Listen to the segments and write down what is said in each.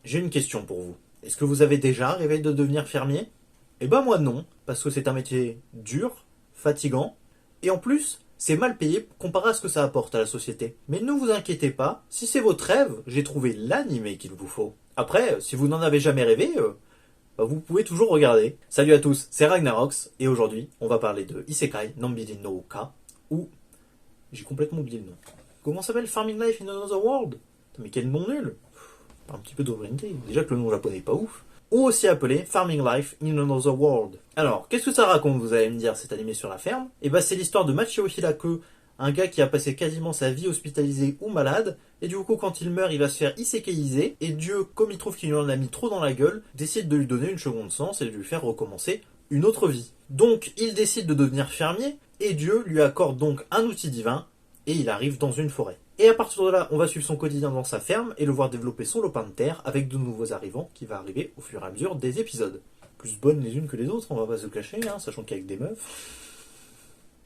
J'ai une question pour vous. Est-ce que vous avez déjà rêvé de devenir fermier? Eh ben moi non, parce que c'est un métier dur, fatigant, et en plus, c'est mal payé comparé à ce que ça apporte à la société. Mais ne vous inquiétez pas, si c'est votre rêve, j'ai trouvé l'animé qu'il vous faut. Après, si vous n'en avez jamais rêvé, bah, vous pouvez toujours regarder. Salut à tous, c'est Ragnarox, et aujourd'hui, on va parler de Isekai Nambiri no Uka, ou... J'ai complètement oublié le nom. Comment s'appelle Farming Life in Another World? Mais quel nom nul! Un petit peu d'orienté, déjà que le nom japonais est pas ouf. Ou aussi appelé Farming Life in Another World. Alors, qu'est-ce que ça raconte, vous allez me dire, cet animé sur la ferme? Et bah c'est l'histoire de Machio Hirake, un gars qui a passé quasiment sa vie hospitalisé ou malade, et du coup quand il meurt il va se faire isekeiser, et Dieu, comme il trouve qu'il lui en a mis trop dans la gueule, décide de lui donner une seconde chance et de lui faire recommencer une autre vie. Donc il décide de devenir fermier, et Dieu lui accorde donc un outil divin, et il arrive dans une forêt. Et à partir de là, on va suivre son quotidien dans sa ferme et le voir développer son lopin de terre avec de nouveaux arrivants qui va arriver au fur et à mesure des épisodes. Plus bonnes les unes que les autres, on va pas se cacher, hein, sachant qu'avec des meufs.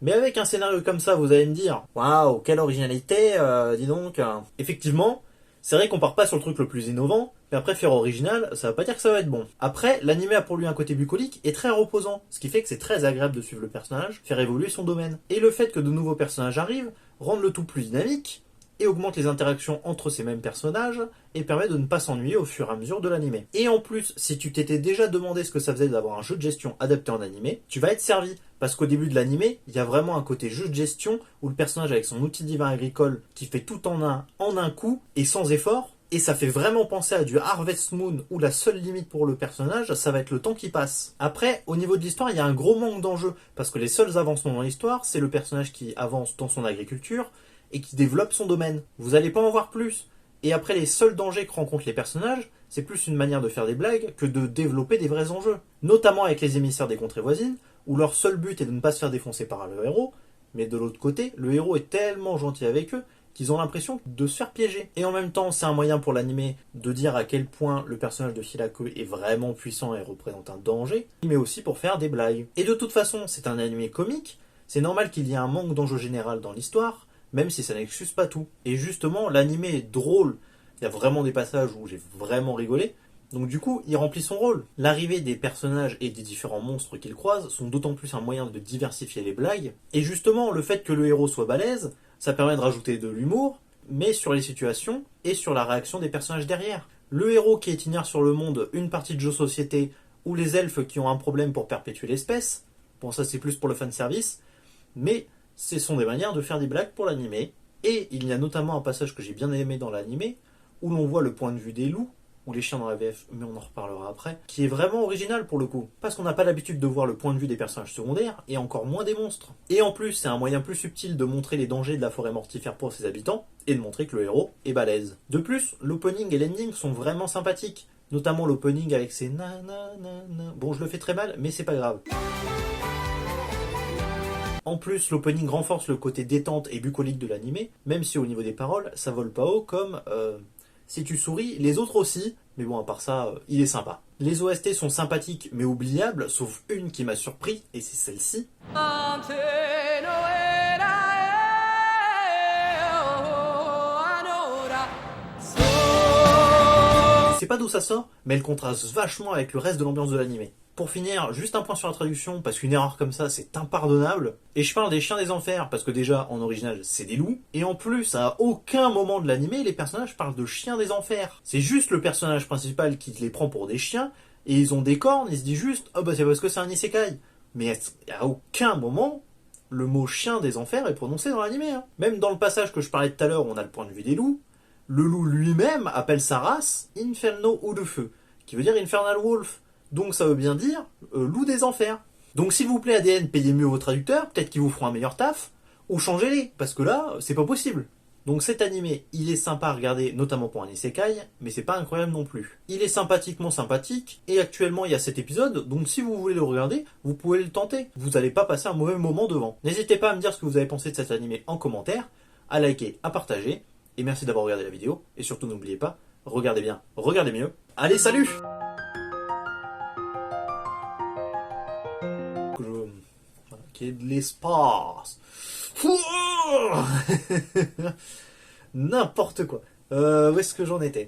Mais avec un scénario comme ça, vous allez me dire, waouh, quelle originalité, dis donc. Effectivement, c'est vrai qu'on part pas sur le truc le plus innovant, mais après faire original, ça veut pas dire que ça va être bon. Après, l'animé a pour lui un côté bucolique et très reposant, ce qui fait que c'est très agréable de suivre le personnage, faire évoluer son domaine. Et le fait que de nouveaux personnages arrivent, rendent le tout plus dynamique, et augmente les interactions entre ces mêmes personnages, et permet de ne pas s'ennuyer au fur et à mesure de l'animé. Et en plus, si tu t'étais déjà demandé ce que ça faisait d'avoir un jeu de gestion adapté en animé, tu vas être servi. Parce qu'au début de l'animé, il y a vraiment un côté jeu de gestion, où le personnage avec son outil divin agricole, qui fait tout en un coup, et sans effort, et ça fait vraiment penser à du Harvest Moon, où la seule limite pour le personnage, ça va être le temps qui passe. Après, au niveau de l'histoire, il y a un gros manque d'enjeu, parce que les seuls avancements dans l'histoire, c'est le personnage qui avance dans son agriculture, et qui développe son domaine. Vous allez pas en voir plus. Et après, les seuls dangers que rencontrent les personnages, c'est plus une manière de faire des blagues que de développer des vrais enjeux. Notamment avec les émissaires des contrées voisines, où leur seul but est de ne pas se faire défoncer par le héros, mais de l'autre côté, le héros est tellement gentil avec eux qu'ils ont l'impression de se faire piéger. Et en même temps, c'est un moyen pour l'animé de dire à quel point le personnage de Hirake est vraiment puissant et représente un danger, mais aussi pour faire des blagues. Et de toute façon, c'est un animé comique, c'est normal qu'il y ait un manque d'enjeu général dans l'histoire, même si ça n'excuse pas tout. Et justement, l'animé est drôle. Il y a vraiment des passages où j'ai vraiment rigolé. Donc du coup, il remplit son rôle. L'arrivée des personnages et des différents monstres qu'il croise sont d'autant plus un moyen de diversifier les blagues. Et justement, le fait que le héros soit balèze, ça permet de rajouter de l'humour, mais sur les situations et sur la réaction des personnages derrière. Le héros qui itinère sur le monde une partie de jeu société, ou les elfes qui ont un problème pour perpétuer l'espèce, bon ça c'est plus pour le fanservice, mais ce sont des manières de faire des blagues pour l'animé. Et il y a notamment un passage que j'ai bien aimé dans l'animé, où l'on voit le point de vue des loups, ou les chiens dans la VF, mais on en reparlera après, qui est vraiment original pour le coup, parce qu'on n'a pas l'habitude de voir le point de vue des personnages secondaires, et encore moins des monstres. Et en plus, c'est un moyen plus subtil de montrer les dangers de la forêt mortifère pour ses habitants, et de montrer que le héros est balèze. De plus, l'opening et l'ending sont vraiment sympathiques, notamment l'opening avec ses na na na na. Bon, je le fais très mal, mais c'est pas grave. En plus, l'opening renforce le côté détente et bucolique de l'animé, même si au niveau des paroles, ça vole pas haut comme si tu souris, les autres aussi, mais bon, à part ça, il est sympa. Les OST sont sympathiques mais oubliables, sauf une qui m'a surpris, et c'est celle-ci. Je sais pas d'où ça sort, mais elle contraste vachement avec le reste de l'ambiance de l'animé. Pour finir, juste un point sur la traduction, parce qu'une erreur comme ça, c'est impardonnable. Et je parle des chiens des enfers, parce que déjà, en original, c'est des loups. Et en plus, à aucun moment de l'animé, les personnages parlent de chiens des enfers. C'est juste le personnage principal qui les prend pour des chiens, et ils ont des cornes, il se dit juste, oh bah c'est parce que c'est un isekai. Mais à aucun moment, le mot chien des enfers est prononcé dans l'animé. Hein. Même dans le passage que je parlais tout à l'heure, où on a le point de vue des loups, le loup lui-même appelle sa race Inferno ou de feu, qui veut dire Infernal Wolf. Donc ça veut bien dire loup des enfers. Donc s'il vous plaît ADN, payez mieux vos traducteurs, peut-être qu'ils vous feront un meilleur taf, ou changez-les, parce que là, c'est pas possible. Donc cet animé, il est sympa à regarder, notamment pour un isekai, mais c'est pas incroyable non plus. Il est sympathiquement sympathique, et actuellement il y a 7 épisodes, donc si vous voulez le regarder, vous pouvez le tenter. Vous allez pas passer un mauvais moment devant. N'hésitez pas à me dire ce que vous avez pensé de cet animé en commentaire, à liker, à partager, et merci d'avoir regardé la vidéo, et surtout n'oubliez pas, regardez bien, regardez mieux. Allez, salut! Qui est de l'espace. N'importe quoi. Où est-ce que j'en étais?